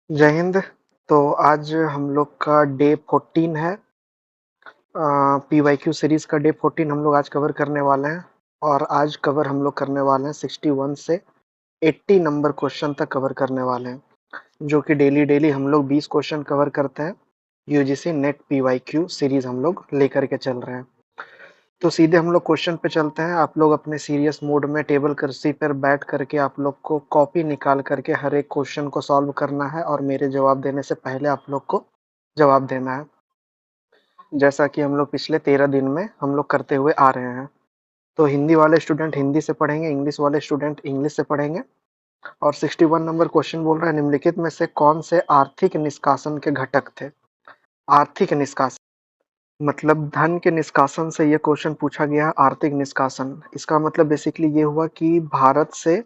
जय हिंद। तो आज हम लोग का डे 14 है। पीवाईक्यू सीरीज का डे 14 हम लोग आज कवर करने वाले हैं। और आज कवर हम लोग करने वाले हैं 61 से 80 नंबर क्वेश्चन तक कवर करने वाले हैं, जो कि डेली डेली हम लोग 20 क्वेश्चन कवर करते हैं। यूजीसी नेट पीवाईक्यू सीरीज हम लोग लेकर के चल रहे हैं। तो सीधे हम लोग क्वेश्चन पे चलते हैं। आप लोग अपने सीरियस मोड में टेबल कुर्सी पर बैठ करके आप लोग को कॉपी निकाल करके हर एक क्वेश्चन को सॉल्व करना है और मेरे जवाब देने से पहले आप लोग को जवाब देना है, जैसा कि हम लोग पिछले 13 दिन में हम लोग करते हुए आ रहे हैं। तो हिंदी वाले स्टूडेंट हिंदी से पढ़ेंगे, इंग्लिश वाले स्टूडेंट इंग्लिश से पढ़ेंगे। और 61 नंबर क्वेश्चन बोल रहा है, निम्नलिखित में से कौन से आर्थिक निष्कासन के घटक थे। आर्थिक निष्कासन मतलब धन के निष्कासन से ये क्वेश्चन पूछा गया। आर्थिक निष्कासन इसका मतलब बेसिकली ये हुआ कि भारत से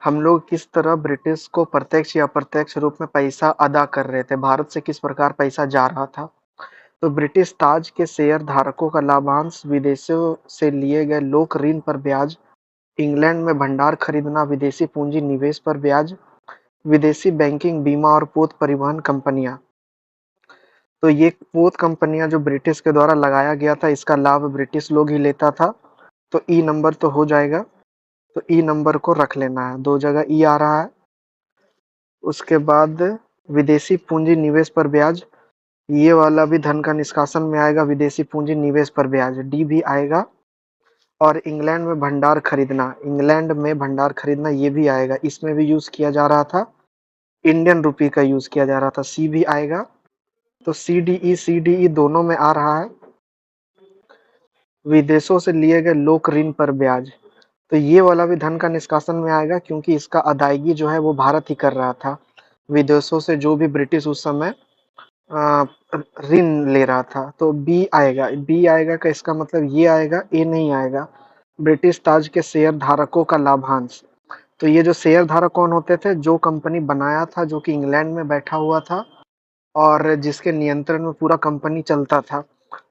हम लोग किस तरह ब्रिटिश को प्रत्यक्ष या अप्रत्यक्ष रूप में पैसा अदा कर रहे थे, भारत से किस प्रकार पैसा जा रहा था। तो ब्रिटिश ताज के शेयर धारकों का लाभांश, विदेशों से लिए गए लोक ऋण पर ब्याज, इंग्लैंड में भंडार खरीदना, विदेशी पूंजी निवेश पर ब्याज, विदेशी बैंकिंग, बीमा और पोत परिवहन कंपनियां। तो ये पोत कंपनियां जो ब्रिटिश के द्वारा लगाया गया था, इसका लाभ ब्रिटिश लोग ही लेता था। तो ई नंबर तो हो जाएगा। तो ई नंबर को रख लेना है, दो जगह ई आ रहा है। उसके बाद विदेशी पूंजी निवेश पर ब्याज, ये वाला भी धन का निष्कासन में आएगा। विदेशी पूंजी निवेश पर ब्याज डी भी आएगा। और इंग्लैंड में भंडार खरीदना, इंग्लैंड में भंडार खरीदना ये भी आएगा। इसमें भी यूज किया जा रहा था, इंडियन रुपी का यूज किया जा रहा था, सी भी आएगा। तो सी डी ई दोनों में आ रहा है। विदेशों से लिए गए लोक ऋण पर ब्याज, तो ये वाला भी धन का निष्कासन में आएगा, क्योंकि इसका अदायगी जो है वो भारत ही कर रहा था। विदेशों से जो भी ब्रिटिश उस समय अ, ऋण ले रहा था। तो बी आएगा। बी आएगा का इसका मतलब ये आएगा, ए नहीं आएगा। ब्रिटिश ताज के शेयर धारकों का लाभांश, तो ये जो शेयर धारक कौन होते थे, जो कंपनी बनाया था, जो कि इंग्लैंड में बैठा हुआ था और जिसके नियंत्रण में पूरा कंपनी चलता था।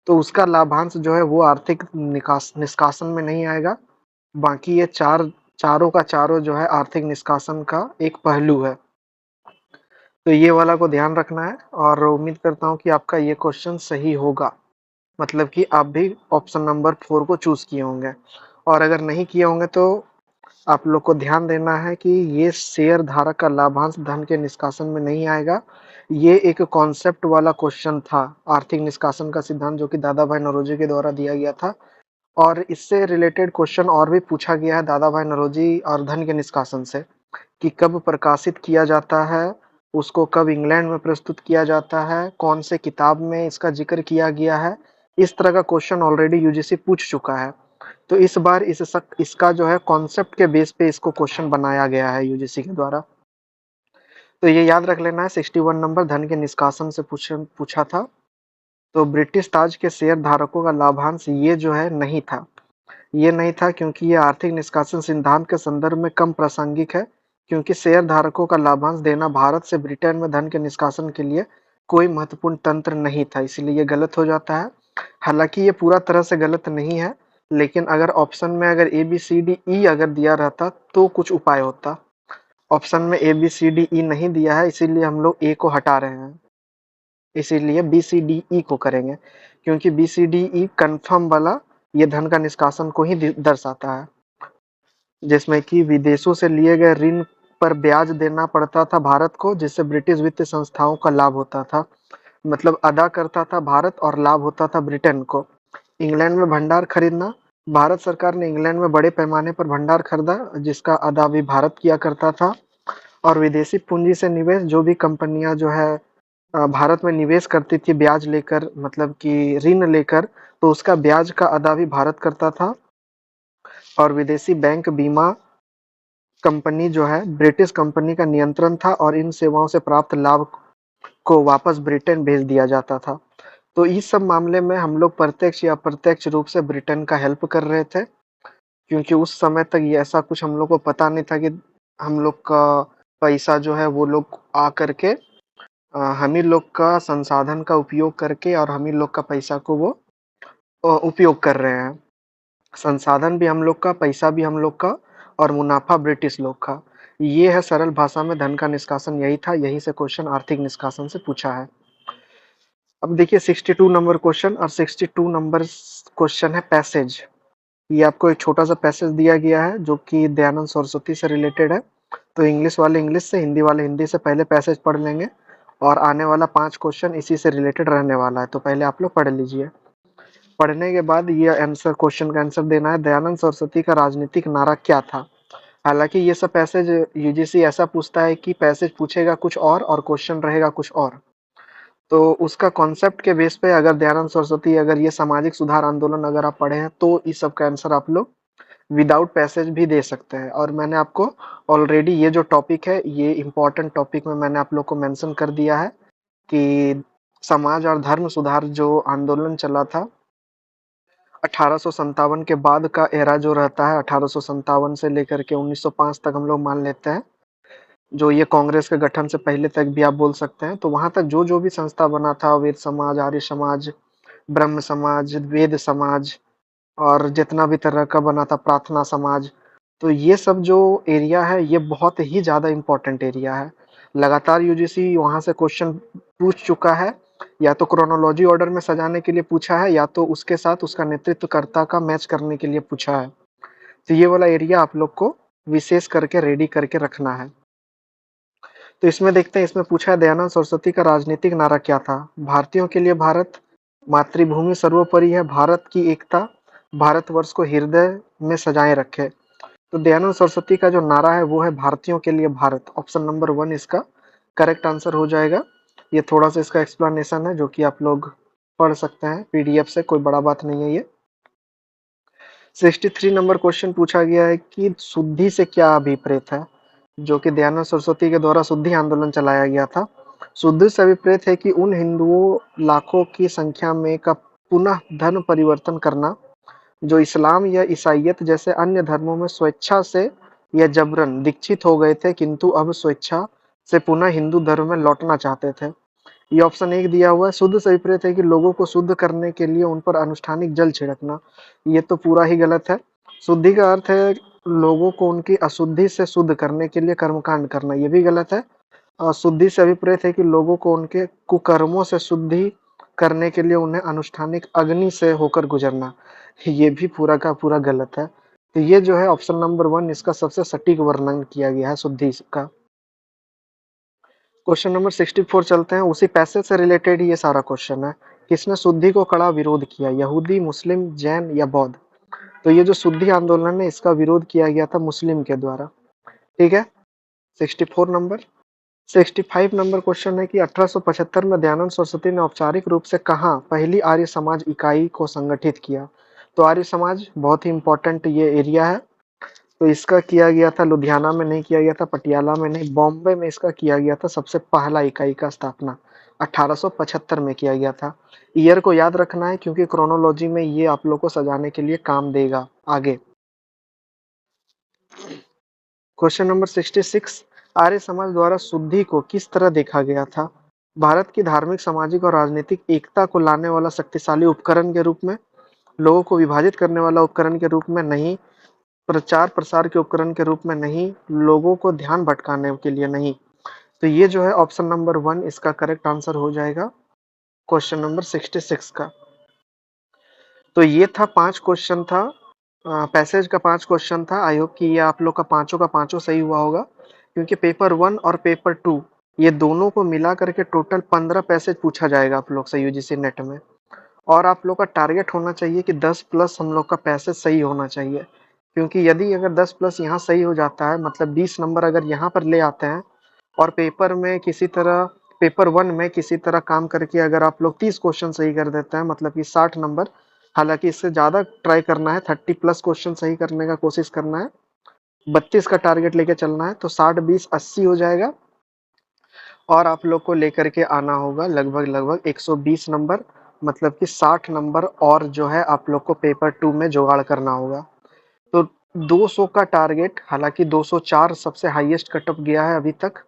तो उसका लाभांश जो है वो आर्थिक निकास निष्कासन में नहीं आएगा। बाकी ये चारों का चारों जो है आर्थिक निष्कासन का एक पहलू है। तो ये वाला को ध्यान रखना है और उम्मीद करता हूँ कि आपका ये क्वेश्चन सही होगा। मतलब कि आप भी ऑप्शन नंबर 4 को चूज किए होंगे। और अगर नहीं किए होंगे तो आप लोग को ध्यान देना है कि ये शेयर धारक का लाभांश धन के निष्कासन में नहीं आएगा। ये एक कॉन्सेप्ट वाला क्वेश्चन था, आर्थिक निष्कासन का सिद्धांत, जो कि दादा भाई नौरोजी के द्वारा दिया गया था। और इससे रिलेटेड क्वेश्चन और भी पूछा गया है दादा भाई नौरोजी और धन के निष्कासन से, कि कब प्रकाशित किया जाता है, उसको कब इंग्लैंड में प्रस्तुत किया जाता है, कौन से किताब में इसका जिक्र किया गया है। इस तरह का क्वेश्चन ऑलरेडी यूजीसी पूछ चुका है। तो इस बार इसका जो है कॉन्सेप्ट के बेस पे इसको क्वेश्चन बनाया गया है यूजीसी के द्वारा। तो ये याद रख लेना है, 61 नंबर धन के निष्कासन से पूछा था। तो ब्रिटिश ताज के शेयर धारकों का लाभांश ये जो है नहीं था। ये नहीं था क्योंकि ये आर्थिक निष्कासन सिद्धांत के संदर्भ में कम प्रासंगिक है, क्योंकि शेयर धारकों का लाभांश देना भारत से ब्रिटेन में धन के निष्कासन के लिए कोई महत्वपूर्ण तंत्र नहीं था, इसलिए ये गलत हो जाता है। हालांकि ये पूरा तरह से गलत नहीं है, लेकिन अगर ऑप्शन में अगर ए बी सी डी ई अगर दिया रहता तो कुछ उपाय होता। ऑप्शन में ए बी सी डी ई नहीं दिया है, इसीलिए हम लोग ए को हटा रहे हैं। इसीलिए बी सी डी ई को करेंगे, क्योंकि B C D E confirm वाला ये धन का निष्कासन को ही दर्शाता है, जिसमें कि विदेशों से लिए गए ऋण पर ब्याज देना पड़ता था भारत को, जिससे ब्रिटिश वित्तीय संस्थाओं का लाभ होता था। मतलब अदा करता था भारत और लाभ होता था ब्रिटेन को। इंग्लैंड में भंडार खरीदना, भारत सरकार ने इंग्लैंड में बड़े पैमाने पर भंडार खरीदा, जिसका अदा भी भारत किया करता था। और विदेशी पूंजी से निवेश, जो भी कंपनियां जो है भारत में निवेश करती थी ब्याज लेकर, मतलब कि ऋण लेकर, तो उसका ब्याज का अदा भी भारत करता था। और विदेशी बैंक, बीमा कंपनी जो है ब्रिटिश कंपनी का नियंत्रण था और इन सेवाओं से प्राप्त लाभ को वापस ब्रिटेन भेज दिया जाता था। तो इस सब मामले में हम लोग प्रत्यक्ष या अप्रत्यक्ष रूप से ब्रिटेन का हेल्प कर रहे थे, क्योंकि उस समय तक ये ऐसा कुछ हम लोग को पता नहीं था कि हम लोग का पैसा जो है वो लोग आ करके हम ही लोग का संसाधन का उपयोग करके और हम ही लोग का पैसा को वो उपयोग कर रहे हैं। संसाधन भी हम लोग का, पैसा भी हम लोग का और मुनाफा ब्रिटिश लोग का। ये है सरल भाषा में धन का निष्कासन, यही था, यही से क्वेश्चन आर्थिक निष्कासन से पूछा है। अब देखिए 62 नंबर क्वेश्चन, और 62 नंबर क्वेश्चन है पैसेज। ये आपको एक छोटा सा पैसेज दिया गया है जो कि दयानंद सरस्वती से रिलेटेड है। तो इंग्लिश वाले इंग्लिश से, हिंदी वाले हिंदी से पहले पैसेज पढ़ लेंगे, और आने वाला 5 क्वेश्चन इसी से रिलेटेड रहने वाला है, तो पहले आप लोग पढ़ लीजिए। पढ़ने के बाद ये आंसर, क्वेश्चन का आंसर देना है। दयानंद सरस्वती का राजनीतिक नारा क्या था? हालांकि ये सब पैसेज यूजीसी ऐसा पूछता है कि पैसेज पूछेगा कुछ और क्वेश्चन रहेगा कुछ और। तो उसका कॉन्सेप्ट के बेस पे अगर दयानंद सरस्वती, अगर ये सामाजिक सुधार आंदोलन अगर आप पढ़े हैं, तो इस सब का आंसर आप लोग विदाउट पैसेज भी दे सकते हैं। और मैंने आपको ऑलरेडी ये जो टॉपिक है, ये इम्पोर्टेंट टॉपिक में मैंने आप लोग को मेंशन कर दिया है कि समाज और धर्म सुधार जो आंदोलन चला था 1857 के बाद का एरा जो रहता है, 1857 से लेकर के 1905 तक हम लोग मान लेते हैं, जो ये कांग्रेस के गठन से पहले तक भी आप बोल सकते हैं। तो वहां तक जो जो भी संस्था बना था, वेद समाज, आर्य समाज, ब्रह्म समाज, वेद समाज, और जितना भी तरह का बना था, प्रार्थना समाज, तो ये सब जो एरिया है ये बहुत ही ज़्यादा इम्पोर्टेंट एरिया है। लगातार यूजीसी वहाँ से क्वेश्चन पूछ चुका है, या तो क्रोनोलॉजी ऑर्डर में सजाने के लिए पूछा है, या तो उसके साथ उसका नेतृत्वकर्ता का मैच करने के लिए पूछा है। तो ये वाला एरिया आप लोग को विशेष करके रेडी करके रखना है। तो इसमें देखते हैं, इसमें पूछा है दयानंद सरस्वती का राजनीतिक नारा क्या था? भारतीयों के लिए भारत, मातृभूमि सर्वोपरि है, भारत की एकता, भारतवर्ष को हृदय में सजाए रखे। तो दयानंद सरस्वती का जो नारा है वो है भारतीयों के लिए भारत। ऑप्शन नंबर 1 इसका करेक्ट आंसर हो जाएगा। ये थोड़ा सा इसका एक्सप्लेनेशन है जो कि आप लोग पढ़ सकते हैं पीडीएफ से, कोई बड़ा बात नहीं है ये। 63 नंबर क्वेश्चन पूछा गया है कि शुद्धि से क्या अभिप्रेत है? जो कि दयानंद सरस्वती के द्वारा शुद्धि आंदोलन चलाया गया था। शुद्धि से अभिप्रेत है कि उन हिंदुओं लाखों की संख्या में का पुनः धर्म परिवर्तन करना जो इस्लाम या ईसाइयत जैसे अन्य धर्मों में स्वेच्छा से या जबरन दीक्षित हो गए थे, किंतु अब स्वेच्छा से पुनः हिंदू धर्म में लौटना चाहते थे। ये ऑप्शन 1 दिया हुआ है। शुद्ध से विपरीत है कि लोगों को शुद्ध करने के लिए उन पर अनुष्ठानिक जल छिड़कना। ये तो पूरा ही गलत है। शुद्धि का अर्थ है लोगों को उनकी अशुद्धि से शुद्ध करने के लिए कर्मकांड करना, ये भी गलत है। शुद्धि से अभिप्रेत है कि लोगों को उनके कुकर्मों से शुद्धि करने के लिए उन्हें अनुष्ठानिक अग्नि से होकर गुजरना, ये भी पूरा का पूरा गलत है। तो ये जो है ऑप्शन नंबर 1 इसका सबसे सटीक वर्णन किया गया है शुद्धि का। क्वेश्चन नंबर 64 चलते हैं, उसी पैसेज से रिलेटेड ही ये सारा क्वेश्चन है। किसने शुद्धि को कड़ा विरोध किया? यहूदी, मुस्लिम, जैन या बौद्ध? तो ये जो शुद्धि आंदोलन है इसका विरोध किया गया था मुस्लिम के द्वारा। ठीक है, 64 नंबर। 65 नंबर क्वेश्चन है कि 1875 में दयानंद सरस्वती ने औपचारिक रूप से कहाँ पहली आर्य समाज इकाई को संगठित किया? तो आर्य समाज बहुत ही इंपॉर्टेंट ये एरिया है। तो इसका किया गया था लुधियाना में नहीं किया गया था, पटियाला में नहीं, बॉम्बे में इसका किया गया था सबसे पहला इकाई का स्थापना 1875 में किया गया था। ईयर को याद रखना है क्योंकि क्रोनोलॉजी में ये आप लोग को सजाने के लिए काम देगा आगे। क्वेश्चन नंबर 66, आर्य समाज द्वारा शुद्धि को किस तरह देखा गया था? भारत की धार्मिक, सामाजिक और राजनीतिक एकता को लाने वाला शक्तिशाली उपकरण के रूप में, लोगों को विभाजित करने वाला उपकरण के रूप में नहीं, प्रचार प्रसार के उपकरण के रूप में नहीं, लोगों को ध्यान भटकाने के लिए नहीं। तो ये जो है ऑप्शन नंबर 1 इसका करेक्ट आंसर हो जाएगा क्वेश्चन नंबर 66 का। तो ये था 5 क्वेश्चन था, पैसेज का 5 क्वेश्चन था। आई होप कि ये आप लोग का पांचों सही हुआ होगा, क्योंकि पेपर 1 और पेपर 2 ये दोनों को मिला करके टोटल 15 पैसेज पूछा जाएगा आप लोग से यूजीसी नेट में। और आप लोग का टारगेट होना चाहिए कि 10 प्लस हम लोग का पैसेज सही होना चाहिए, क्योंकि यदि अगर 10 प्लस यहाँ सही हो जाता है, मतलब 20 नंबर अगर यहाँ पर ले आते हैं, और पेपर में किसी तरह, पेपर 1 में किसी तरह काम करके अगर आप लोग 30 क्वेश्चन सही कर देते हैं, मतलब कि 60 नंबर, हालांकि इससे ज़्यादा ट्राई करना है, 30 प्लस क्वेश्चन सही करने का कोशिश करना है, 32 का टारगेट लेके चलना है, तो 60 20 80 हो जाएगा। और आप लोग को लेकर के आना होगा लगभग लगभग 120 नंबर, मतलब कि 60 नंबर और जो है आप लोग को पेपर 2 में जुगाड़ करना होगा। तो 200 का टारगेट, हालांकि 204 सबसे हाईएस्ट कटअप गया है अभी तक,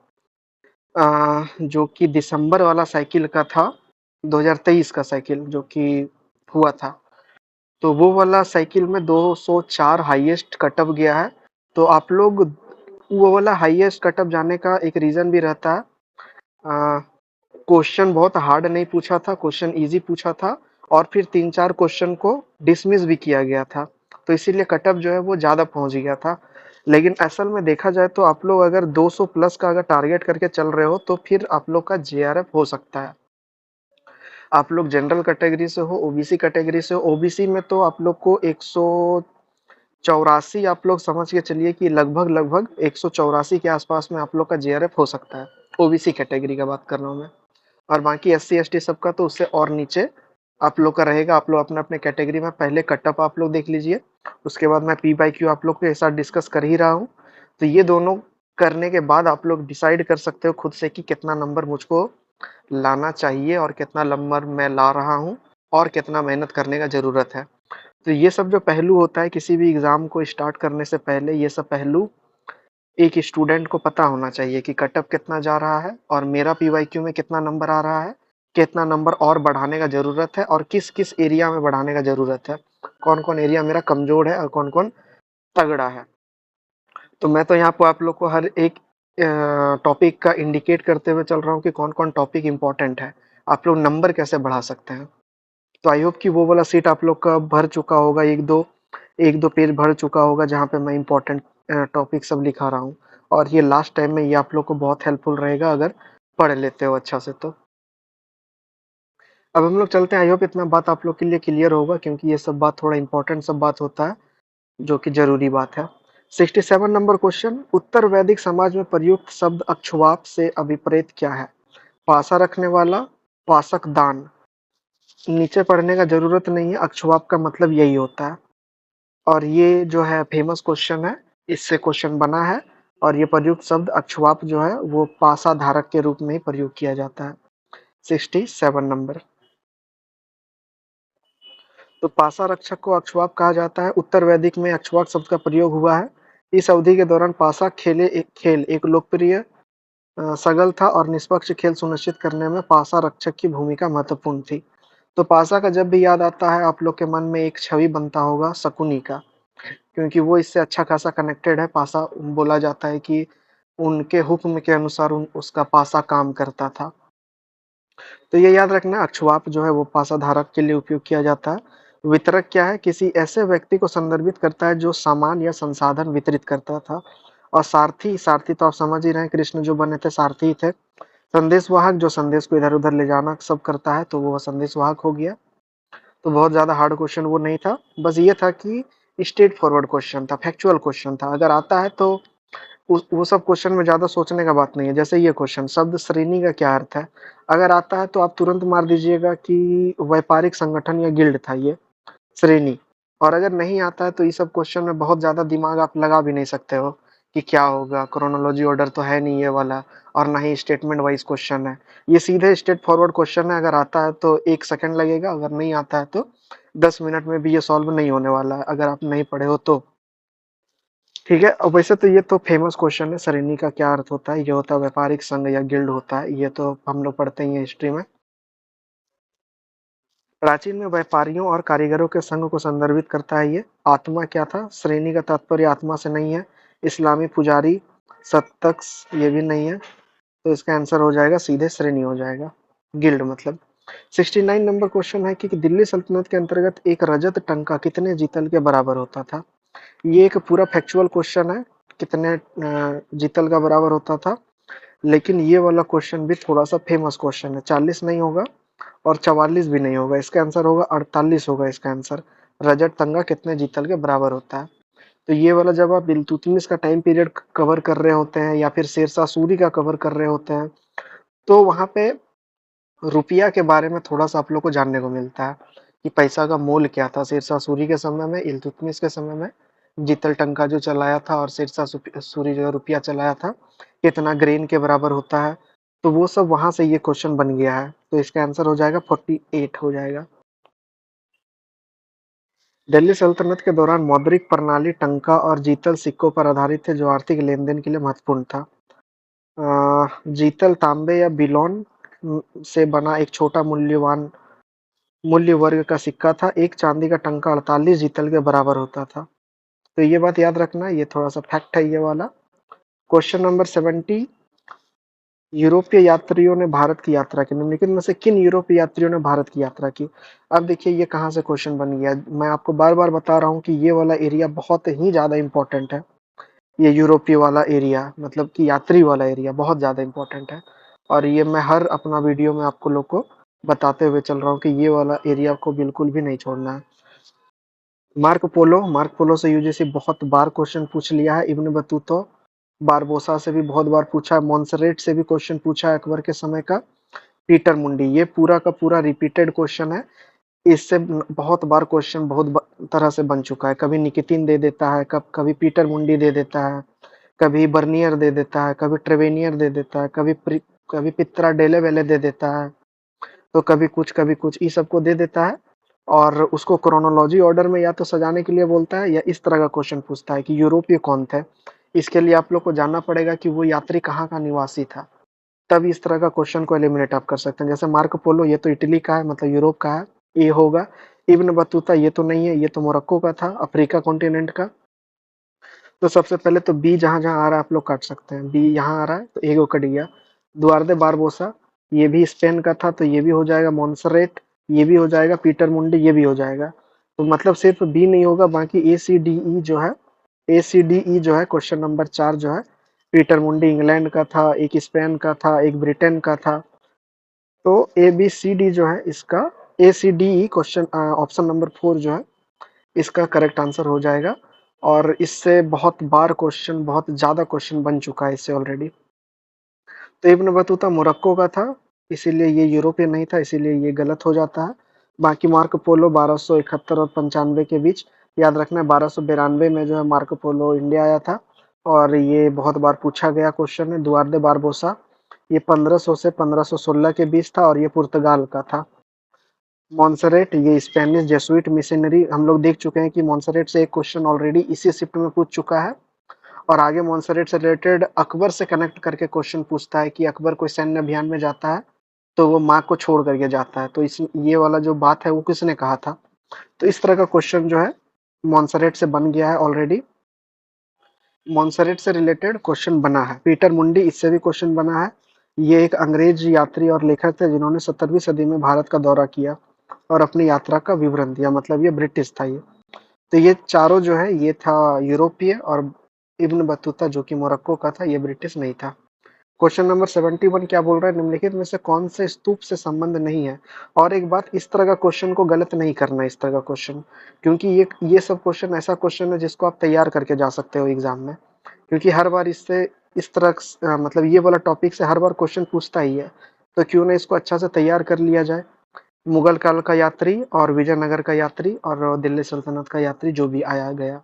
जो कि दिसंबर वाला साइकिल का था, 2023 का साइकिल जो कि हुआ था, तो वो वाला साइकिल में 204 हाईएस्ट कटअप गया है। तो आप लोग वो वाला हाईएस्ट कटअप जाने का एक रीजन भी रहता है। क्वेश्चन बहुत हार्ड नहीं पूछा था, क्वेश्चन इजी पूछा था, और फिर 3-4 क्वेश्चन को डिसमिस भी किया गया था, तो इसीलिए कटअप जो है वो ज़्यादा पहुंच गया था। लेकिन असल में देखा जाए तो आप लोग अगर 200 प्लस का अगर टारगेट करके चल रहे हो तो फिर आप लोग का जेआरएफ हो सकता है। आप लोग जनरल कैटेगरी से हो, ओबीसी कैटेगरी से हो, ओबीसी में तो आप लोग को 184, आप लोग समझ के चलिए कि लगभग लगभग 184 के आसपास में आप लोग का जेआरएफ हो सकता है। ओबीसी कैटेगरी का बात कर रहा हूँ मैं। और बाकी एससी एसटी सबका तो उससे और नीचे आप लोग का रहेगा। आप लोग अपने अपने कैटेगरी में पहले कटअप आप लोग देख लीजिए, उसके बाद मैं पी बाई क्यू आप लोग के साथ डिस्कस कर ही रहा हूँ। तो ये दोनों करने के बाद आप लोग डिसाइड कर सकते हो खुद से कि कितना नंबर मुझको लाना चाहिए और कितना नंबर मैं ला रहा हूँ और कितना मेहनत करने का ज़रूरत है। तो ये सब जो पहलू होता है किसी भी एग्ज़ाम को स्टार्ट करने से पहले, ये सब पहलू एक स्टूडेंट को पता होना चाहिए कि कटअप कितना जा रहा है और मेरा पीवाईक्यू में कितना नंबर आ रहा है, कितना नंबर और बढ़ाने का ज़रूरत है और किस किस एरिया में बढ़ाने का ज़रूरत है, कौन कौन एरिया मेरा कमज़ोर है और कौन कौन तगड़ा है। तो मैं तो यहाँ पर आप लोग को हर एक टॉपिक का इंडिकेट करते हुए चल रहा हूँ कि कौन कौन टॉपिक इंपॉर्टेंट है, आप लोग नंबर कैसे बढ़ा सकते हैं। तो आई होप कि वो वाला सीट आप लोग का भर चुका होगा, एक दो पेज भर चुका होगा जहाँ पे मैं इंपॉर्टेंट टॉपिक सब लिखा रहा हूँ। और ये लास्ट टाइम में ये आप लोग को बहुत हेल्पफुल रहेगा अगर पढ़ लेते हो अच्छा से तो। अब हम लोग चलते हैं, आई होप इतना बात आप लोग के लिए क्लियर होगा, क्योंकि ये सब बात थोड़ा इंपॉर्टेंट सब बात होता है जो कि जरूरी बात है। 67 नंबर क्वेश्चन, उत्तर वैदिक समाज में प्रयुक्त शब्द अक्षवाप से अभिप्रेत क्या है? पासा रखने वाला, पासक दान। नीचे पढ़ने का जरूरत नहीं है, अक्षवाप का मतलब यही होता है। और ये जो है फेमस क्वेश्चन है, इससे क्वेश्चन बना है। और ये प्रयुक्त शब्द अक्षवाप जो है वो पासा धारक के रूप में ही प्रयोग किया जाता है। 67 नंबर। तो पासा रक्षक को अक्षवाप कहा जाता है। उत्तर वैदिक में अक्षवाप शब्द का प्रयोग हुआ है। इस अवधि के दौरान पासा खेल एक लोकप्रिय सगल था और निष्पक्ष खेल सुनिश्चित करने में पासा रक्षक की भूमिका महत्वपूर्ण थी। तो पासा का जब भी याद आता है आप लोग के मन में एक छवि बनता होगा शकुनी का, क्योंकि वो इससे अच्छा खासा कनेक्टेड है। पासा बोला जाता है कि उनके हुक्म के अनुसार उसका पासा काम करता था। तो ये याद रखना, अक्षवाप जो है वो पासा धारक के लिए उपयोग किया जाता है। वितरक क्या है? किसी ऐसे व्यक्ति को संदर्भित करता है जो सामान या संसाधन वितरित करता था। और सारथी, सारथी तो आप समझ ही रहे हैं, कृष्ण जो बने थे सारथी ही थे। संदेशवाहक, जो संदेश को इधर उधर ले जाना सब करता है, तो वो संदेशवाहक हो गया। तो बहुत ज़्यादा हार्ड क्वेश्चन वो नहीं था, बस ये था कि स्ट्रेट फॉरवर्ड क्वेश्चन था, फैक्चुअल क्वेश्चन था। अगर आता है तो वो सब क्वेश्चन में ज़्यादा सोचने का बात नहीं है। जैसे ये क्वेश्चन, शब्द श्रेणी का क्या अर्थ है? अगर आता है तो आप तुरंत मार दीजिएगा कि व्यापारिक संगठन या गिल्ड था ये श्रेणी। और अगर नहीं आता है तो इस सब क्वेश्चन में बहुत ज़्यादा दिमाग आप लगा भी नहीं सकते हो कि क्या होगा, क्रोनोलॉजी ऑर्डर तो है नहीं ये वाला, और ना ही स्टेटमेंट वाइज क्वेश्चन है। ये सीधे स्ट्रेट फॉरवर्ड क्वेश्चन है, अगर आता है तो 1 सेकंड लगेगा, अगर नहीं आता है तो 10 मिनट में भी ये सॉल्व नहीं होने वाला है अगर आप नहीं पढ़े हो तो। ठीक है। और वैसे तो ये तो फेमस क्वेश्चन है, श्रेणी का क्या अर्थ होता है? ये होता है व्यापारिक संघ या गिल्ड होता है, ये तो हम लोग पढ़ते ही हैं हिस्ट्री में। प्राचीन में व्यापारियों और कारीगरों के संघ को संदर्भित करता है ये। आत्मा क्या था? श्रेणी का तात्पर्य आत्मा से नहीं है। इस्लामी पुजारी, सत्तक्स, ये भी नहीं है। तो इसका आंसर हो जाएगा सीधे श्रेणी हो जाएगा, गिल्ड मतलब। 69 नंबर क्वेश्चन है कि दिल्ली सल्तनत के अंतर्गत एक रजत टंका कितने जीतल के बराबर होता था? ये एक पूरा फैक्चुअल क्वेश्चन है, कितने जीतल का बराबर होता था। लेकिन ये वाला क्वेश्चन भी थोड़ा सा फेमस क्वेश्चन है। 40 नहीं होगा और 44 भी नहीं होगा, इसका आंसर होगा 48 होगा इसका आंसर। रजत टंगा कितने जीतल के बराबर होता है? तो ये वाला जब आप इल्तुतमिश का टाइम पीरियड कवर कर रहे होते हैं या फिर शेरशाह सूरी का कवर कर रहे होते हैं, तो वहाँ पे रुपया के बारे में थोड़ा सा आप लोग को जानने को मिलता है कि पैसा का मोल क्या था शेरशाह सूरी के समय में, इल्तुतमिश के समय में। जीतल टंका जो चलाया था और शेरशाह सूरी जो रुपया चलाया था, कितना ग्रेन के बराबर होता है। तो वो सब वहां से ये क्वेश्चन बन गया है, तो इसका आंसर हो जाएगा 48 हो जाएगा। दिल्ली सल्तनत के दौरान मौद्रिक प्रणाली टंका और जीतल सिक्कों पर आधारित थे जो आर्थिक लेन देन के लिए महत्वपूर्ण था। जीतल तांबे या बिलोन से बना एक छोटा मूल्य वर्ग का सिक्का था। एक चांदी का टंका 48 जीतल के बराबर होता था। तो ये बात याद रखना, ये थोड़ा सा फैक्ट है ये वाला। क्वेश्चन नंबर 70, यूरोपीय यात्रियों ने भारत की यात्रा की, निम्नलिखित में से किन यूरोपीय यात्रियों ने भारत की यात्रा की? अब देखिए ये कहाँ से क्वेश्चन बन गया। मैं आपको बार बार बता रहा हूँ कि ये वाला एरिया बहुत ही ज्यादा इंपॉर्टेंट है। ये यूरोपीय वाला एरिया मतलब कि यात्री वाला एरिया बहुत ज्यादा इंपॉर्टेंट है, और ये मैं हर अपना वीडियो में आपको लोग को बताते हुए चल रहा हूँ कि ये वाला एरिया को बिल्कुल भी नहीं छोड़ना है। मार्क पोलो से यूजीसी बहुत बार क्वेश्चन पूछ लिया है। इब्न बतूता, बारबोसा से भी बहुत बार पूछा है। मॉन्सरेट से भी क्वेश्चन पूछा है अकबर के समय का। पीटर मुंडी, ये पूरा का पूरा रिपीटेड क्वेश्चन है। इससे बहुत बार क्वेश्चन तरह से बन चुका है। कभी निकितिन दे देता है, कभी पीटर मुंडी दे देता है, कभी बर्नियर दे देता है, कभी ट्रेवेनियर दे देता है, कभी पित्रा डेले वेले दे देता है, तो कभी कुछ ये सबको दे देता है। और उसको क्रोनोलॉजी ऑर्डर में या तो सजाने के लिए बोलता है, या इस तरह का क्वेश्चन पूछता है कि यूरोपीय कौन थे। इसके लिए आप लोग को जानना पड़ेगा कि वो यात्री कहाँ का निवासी था, तब इस तरह का क्वेश्चन को एलिमिनेट आप कर सकते हैं। जैसे मार्को पोलो, ये तो इटली का है, मतलब यूरोप का है, ये होगा। इब्न बतूता ये तो नहीं है, ये तो मोरक्को का था, अफ्रीका कॉन्टिनेंट का। तो सबसे पहले तो बी जहां जहां आ रहा है आप लोग काट सकते हैं। बी यहाँ आ रहा है तो एक वो कट गया। दुआर्दे बारबोसा, ये भी स्पेन का था तो ये भी हो जाएगा। मॉन्सरेट, ये भी हो जाएगा। पीटर मुंडी, ये भी हो जाएगा। तो मतलब सिर्फ बी नहीं होगा, बाकी ए सी डी ई जो है, ए सी डी ई जो है क्वेश्चन नंबर 4 जो है, पीटर मुंडी इंग्लैंड का था, एक स्पेन का था, एक ब्रिटेन का था। तो ए बी सी डी जो है इसका, A C D E question option number 4 जो है इसका करेक्ट आंसर हो जाएगा। और इससे बहुत बार क्वेश्चन, बहुत ज्यादा क्वेश्चन बन चुका है इससे ऑलरेडी। तो इब्न बतूता मोरक्को का था, इसीलिए ये यूरोपियन नहीं था, इसीलिए ये गलत हो जाता है। बाकी मार्को पोलो 1271 और 95 के बीच, याद रखना 1292 में जो है मार्को पोलो इंडिया आया था, और ये बहुत बार पूछा गया क्वेश्चन है। दुआर्दे बारबोसा, ये 1500 से 1516 के बीच था, और ये पुर्तगाल का था। मॉन्सरेट, ये स्पेनिश जेसुइट मिशनरी, हम लोग देख चुके हैं कि मॉन्सरेट से एक क्वेश्चन ऑलरेडी इसी शिफ्ट में पूछ चुका है। और आगे मॉन्सरेट से रिलेटेड अकबर से कनेक्ट करके क्वेश्चन पूछता है कि अकबर कोई सैन्य अभियान में जाता है तो वो माँ को छोड़ करके जाता है, तो इस ये वाला जो बात है वो किसने कहा था। तो इस तरह का क्वेश्चन जो है मॉन्सरेट से बन गया है ऑलरेडी। मॉन्सरेट से रिलेटेड क्वेश्चन बना है। पीटर मुंडी, इससे भी क्वेश्चन बना है। ये एक अंग्रेज यात्री और लेखक थे जिन्होंने 17वीं सदी में भारत का दौरा किया और अपनी यात्रा का विवरण दिया, मतलब ये ब्रिटिश था ये। तो ये चारों जो है ये था यूरोपीय, और इब्न बतूता जो कि मोरक्को का था, ये ब्रिटिश नहीं था। क्वेश्चन नंबर 71 क्या बोल रहा है, निम्नलिखित में से कौन से स्तूप से संबंध नहीं है? और एक बात, इस तरह का क्वेश्चन को गलत नहीं करना, इस तरह का क्वेश्चन, क्योंकि ये सब क्वेश्चन ऐसा क्वेश्चन है जिसको आप तैयार करके जा सकते हो एग्जाम में। क्योंकि हर बार इससे इस तरह मतलब ये वाला टॉपिक से हर बार क्वेश्चन पूछता ही है, तो क्यों ना इसको अच्छा से तैयार कर लिया जाए। मुगल काल का यात्री, और विजयनगर का यात्री, और दिल्ली सल्तनत का यात्री जो भी आया गया।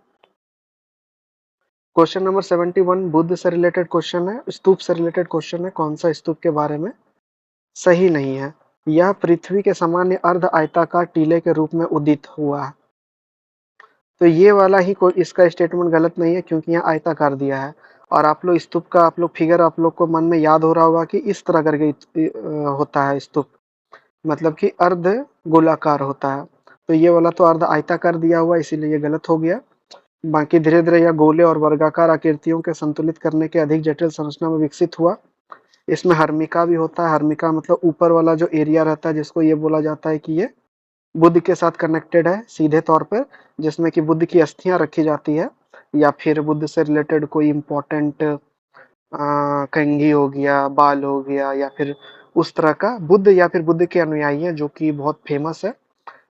क्वेश्चन नंबर 71 बुद्ध से रिलेटेड क्वेश्चन है, स्तूप से रिलेटेड क्वेश्चन है। कौन सा स्तूप के बारे में सही नहीं है? यह पृथ्वी के सामान्य अर्ध आयताकार टीले के रूप में उदित हुआ है। तो ये वाला ही कोई इसका स्टेटमेंट गलत नहीं है, क्योंकि यहाँ आयताकार दिया है। और आप लोग स्तूप का आप लोग फिगर आप लोग को मन में याद हो रहा होगा कि इस तरह करके होता है स्तूप, मतलब कि अर्ध गोलाकार होता है। तो ये वाला तो अर्ध आयताकार दिया हुआ, इसीलिए ये गलत हो गया। बाकी धीरे धीरे यह गोले और वर्गाकार आकृतियों के संतुलित करने के अधिक जटिल संरचना में विकसित हुआ। इसमें हर्मिका भी होता है। हर्मिका मतलब ऊपर वाला जो एरिया रहता है, जिसको ये बोला जाता है कि ये बुद्ध के साथ कनेक्टेड है सीधे तौर पर, जिसमें कि बुद्ध की अस्थियां रखी जाती है, या फिर बुद्ध से रिलेटेड कोई इम्पोर्टेंट कंघी हो गया, बाल हो गया, या फिर उस तरह का बुद्ध या फिर बुद्ध के अनुयायी हैं जो कि बहुत फेमस है,